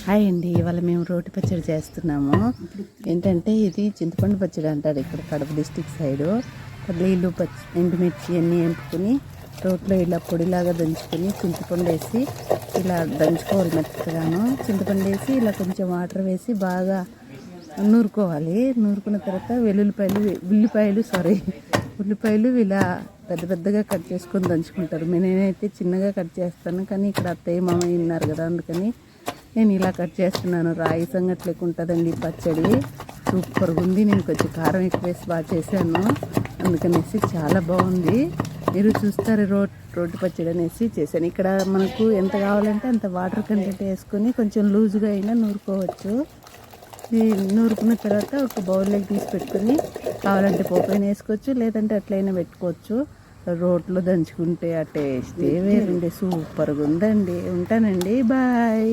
Hi అండి, ఇవాళ మేము రోటి పచ్చడి చేస్తున్నాము. ఏంటంటే ఇది చింతపండు పచ్చడి అంటారు ఇక్కడ కడప డిస్టిక్ సైడు. పల్లీలు ఎండుమిర్చి అన్నీ ఎంపుకొని రోట్లో ఇలా పొడిలాగా దంచుకొని చింతపండు వేసి ఇలా దంచుకోవాలి మెత్తగాను. చింతపండు వేసి ఇలా కొంచెం వాటర్ వేసి బాగా నూరుకోవాలి. నూరుకున్న తర్వాత ఉల్లిపాయలు ఇలా పెద్ద పెద్దగా కట్ చేసుకొని దంచుకుంటారు. నేనైతే చిన్నగా కట్ చేస్తాను, కానీ ఇక్కడ అత్తయ్య మామయ్య ఉన్నారు కదా, అందుకని నేను ఇలా కట్ చేస్తున్నాను. రాయి సంగటి లెక్క ఉంటుందండి పచ్చడి, సూపర్గా ఉంది. నేను కొంచెం కారం ఎక్కువ వేసి బాగా చేశాను, అందుకనేసి చాలా బాగుంది. మీరు చూస్తారు రోటి పచ్చడి అనేసి చేశాను. ఇక్కడ మనకు ఎంత కావాలంటే అంత వాటర్ కంటెంట్ వేసుకొని కొంచెం లూజుగా అయినా నూరుకోవచ్చు. నూరుకున్న తర్వాత ఒక బౌల్లోకి తీసి పెట్టుకొని కావాలంటే పోపైన వేసుకోవచ్చు, లేదంటే అట్లయినా పెట్టుకోవచ్చు. రోట్లో దంచుకుంటే ఆ టేస్టే వేరండి, సూపర్గా ఉందండి. ఉంటానండి, బాయ్.